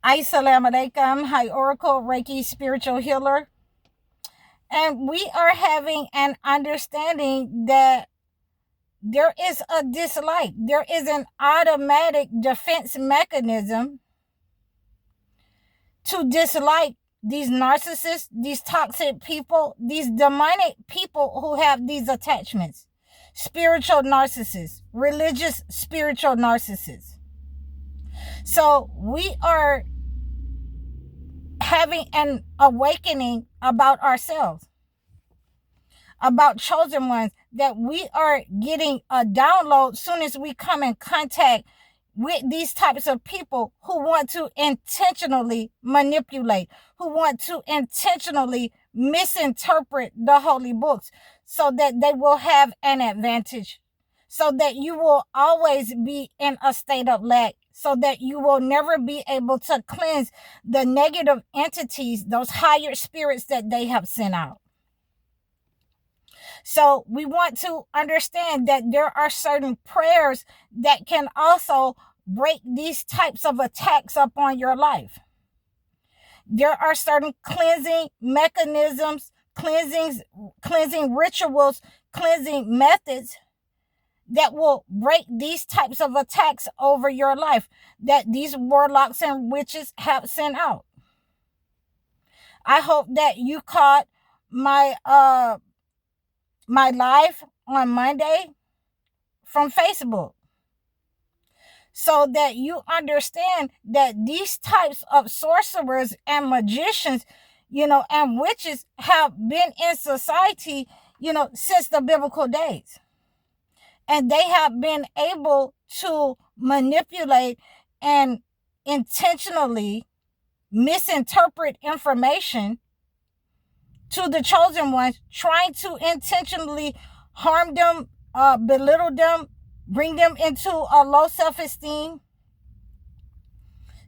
Assalamu alaikum. Hi, Oracle, Reiki, spiritual healer. And we are having an understanding that there is a dislike. There is an automatic defense mechanism to dislike these narcissists, these toxic people, these demonic people who have these attachments. Spiritual narcissists, religious spiritual narcissists. So we are having an awakening about ourselves, about chosen ones, that we are getting a download soon as we come in contact with these types of people who want to intentionally manipulate, who want to intentionally misinterpret the holy books so that they will have an advantage, so that you will always be in a state of lack, so that you will never be able to cleanse the negative entities, those higher spirits that they have sent out. So we want to understand that there are certain prayers that can also break these types of attacks up on your life. There are certain cleansing mechanisms, cleansing rituals, cleansing methods that will break these types of attacks over your life that these warlocks and witches have sent out. I hope that you caught my my live on Monday from Facebook, so that you understand that these types of sorcerers and magicians, and witches have been in society, since the biblical days. And they have been able to manipulate and intentionally misinterpret information to the chosen ones, trying to intentionally harm them, belittle them, bring them into a low self-esteem.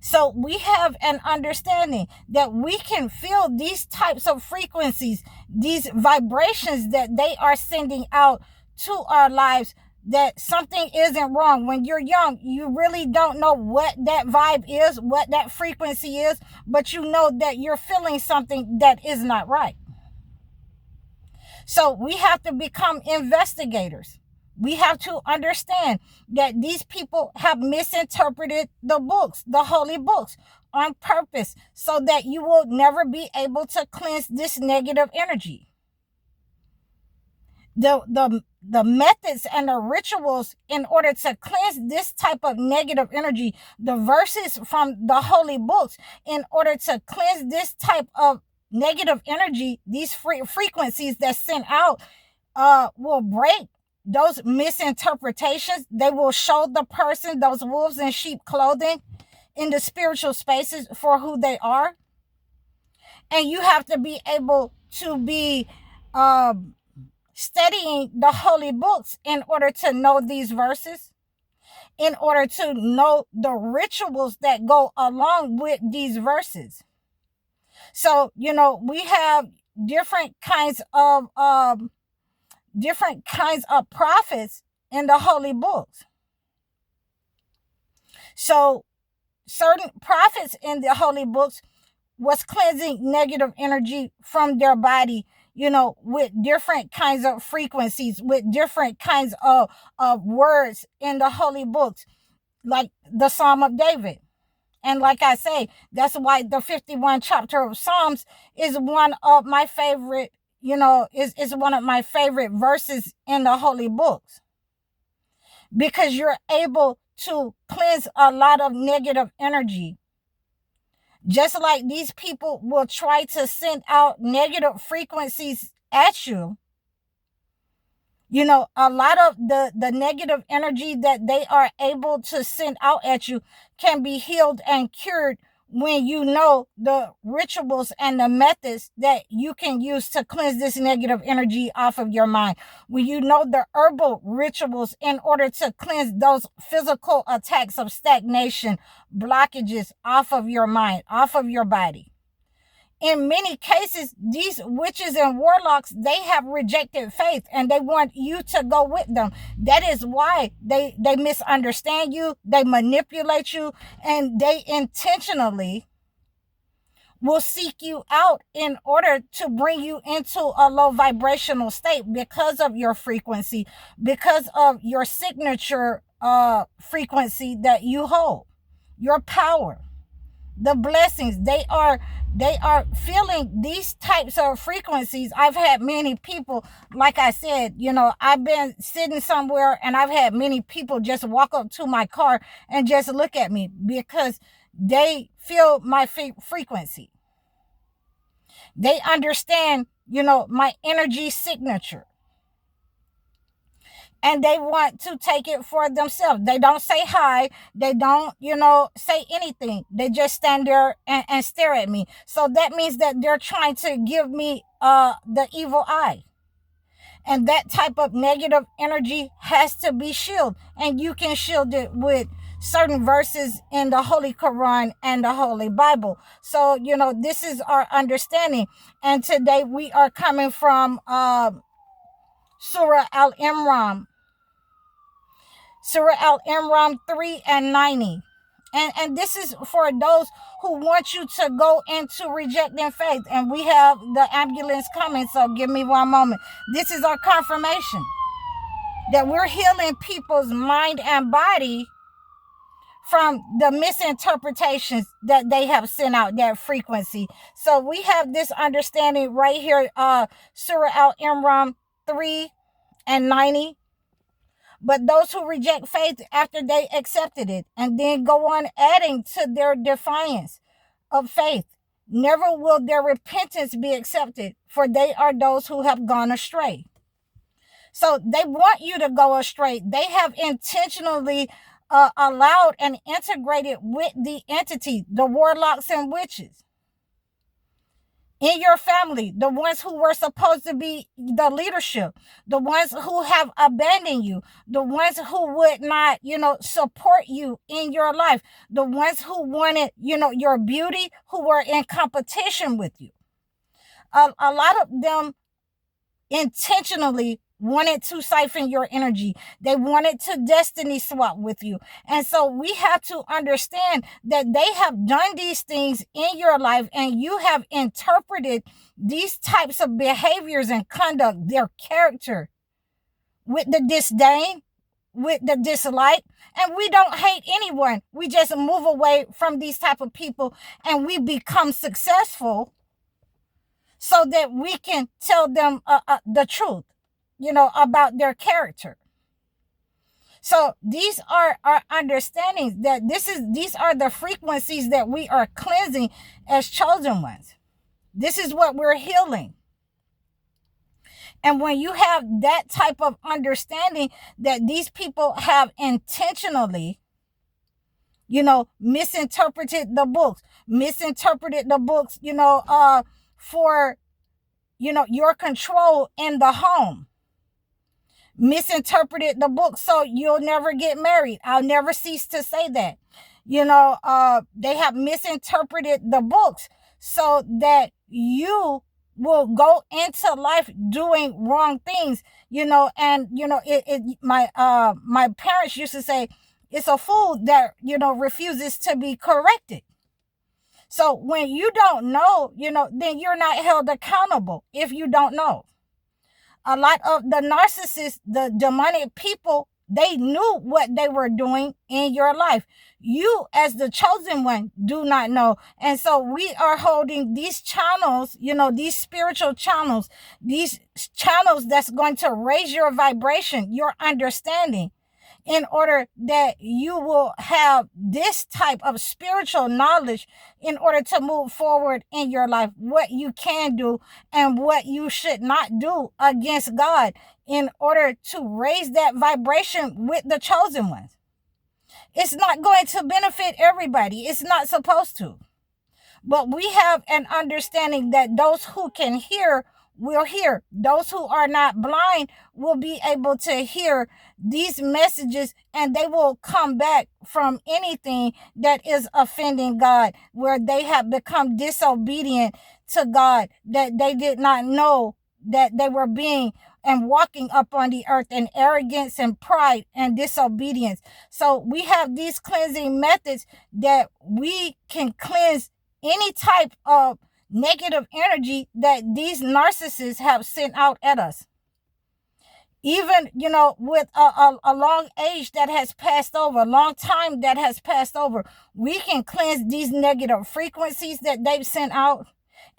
So we have an understanding that we can feel these types of frequencies, these vibrations that they are sending out to our lives, that something isn't wrong. When you're young, you really don't know what that vibe is, what that frequency is, but you know that you're feeling something that is not right. So we have to become investigators. We have to understand that these people have misinterpreted the books, the holy books, on purpose, so that you will never be able to cleanse this negative energy. The methods and the rituals in order to cleanse this type of negative energy, the verses from the holy books in order to cleanse this type of negative energy, these frequencies that sent out, will break those misinterpretations. They will show the person those wolves in sheep clothing in the spiritual spaces for who they are. And you have to be able to be studying the holy books in order to know these verses, in order to know the rituals that go along with these verses. So, we have different kinds of prophets in the holy books. So certain prophets in the holy books was cleansing negative energy from their body, with different kinds of frequencies, with different kinds of words in the holy books, like the Psalm of David. And like I say, that's why the 51 chapter of Psalms is one of my favorite, is one of my favorite verses in the holy books. Because you're able to cleanse a lot of negative energy. Just like these people will try to send out negative frequencies at you, a lot of the negative energy that they are able to send out at you can be healed and cured when you know the rituals and the methods that you can use to cleanse this negative energy off of your mind. When you know the herbal rituals in order to cleanse those physical attacks of stagnation, blockages off of your mind, off of your body. in many cases, these witches and warlocks, they have rejected faith and they want you to go with them. That is why they misunderstand you, they manipulate you, and they intentionally will seek you out in order to bring you into a low vibrational state because of your frequency, because of your signature frequency that you hold, your power, the blessings. They are feeling these types of frequencies. I've had many people, like I said, I've been sitting somewhere and I've had many people just walk up to my car and just look at me because they feel my frequency. They understand, my energy signature. And they want to take it for themselves. They don't say hi. They don't, say anything. They just stand there and stare at me. So that means that they're trying to give me the evil eye. And that type of negative energy has to be shielded. And you can shield it with certain verses in the Holy Quran and the Holy Bible. So, this is our understanding. And today we are coming from Surah Al-Imran. Surah Al-Imran 3 and 90. And this is for those who want you to go into rejecting faith. And we have the ambulance coming, so give me one moment. This is our confirmation that we're healing people's mind and body from the misinterpretations that they have sent out, that frequency. So we have this understanding right here, Surah Al-Imran 3 and 90. But those who reject faith after they accepted it and then go on adding to their defiance of faith, never will their repentance be accepted, for they are those who have gone astray. So they want you to go astray. They have intentionally allowed and integrated with the entity, the warlocks and witches in your family, the ones who were supposed to be the leadership, the ones who have abandoned you, the ones who would not, support you in your life, the ones who wanted, your beauty, who were in competition with you. A lot of them intentionally wanted to siphon your energy. They wanted to destiny swap with you. And so we have to understand that they have done these things in your life and you have interpreted these types of behaviors and conduct, their character, with the disdain, with the dislike. And we don't hate anyone. We just move away from these type of people and we become successful so that we can tell them the truth, about their character. So these are our understandings, that these are the frequencies that we are cleansing as chosen ones. This is what we're healing. And when you have that type of understanding that these people have intentionally, misinterpreted the books, for, your control in the home, misinterpreted the book so you'll never get married. I'll never cease to say that. They have misinterpreted the books so that you will go into life doing wrong things, my parents used to say, it's a fool that, refuses to be corrected. So when you don't know, then you're not held accountable if you don't know. A lot of the narcissists, the demonic people, they knew what they were doing in your life. You, as the chosen one, do not know. And so we are holding these channels, these spiritual channels, these channels that's going to raise your vibration, your understanding, in order that you will have this type of spiritual knowledge in order to move forward in your life, what you can do and what you should not do against God, in order to raise that vibration with the chosen ones. It's not going to benefit everybody. It's not supposed to. But we have an understanding that those who can hear will hear. Those who are not blind will be able to hear these messages, and they will come back from anything that is offending God, where they have become disobedient to God that they did not know that they were being and walking up on the earth in arrogance and pride and disobedience. So we have these cleansing methods that we can cleanse any type of negative energy that these narcissists have sent out at us. Even, with a long age that has passed over, a long time that has passed over, we can cleanse these negative frequencies that they've sent out.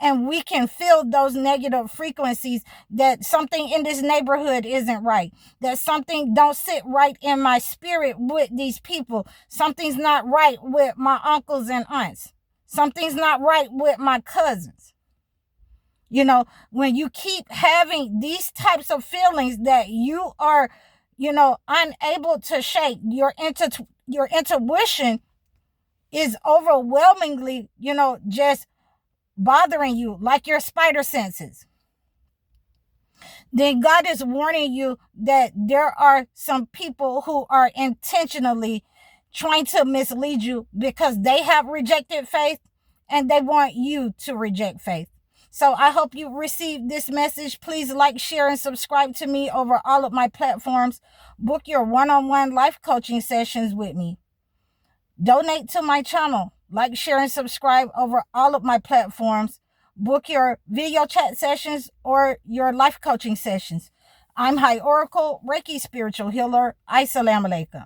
And we can feel those negative frequencies that something in this neighborhood isn't right, that something don't sit right in my spirit with these people. Something's not right with my uncles and aunts. Something's not right with my cousins. When you keep having these types of feelings that you are, unable to shake, your intuition is overwhelmingly, just bothering you like your spider senses, then God is warning you that there are some people who are intentionally trying to mislead you because they have rejected faith and they want you to reject faith. So I hope you received this message. Please like, share, and subscribe to me over all of my platforms. Book your one-on-one life coaching sessions with me. Donate to my channel. Like, share, and subscribe over all of my platforms. Book your video chat sessions or your life coaching sessions. I'm High Oracle, Reiki Spiritual Healer. Assalamu alaikum.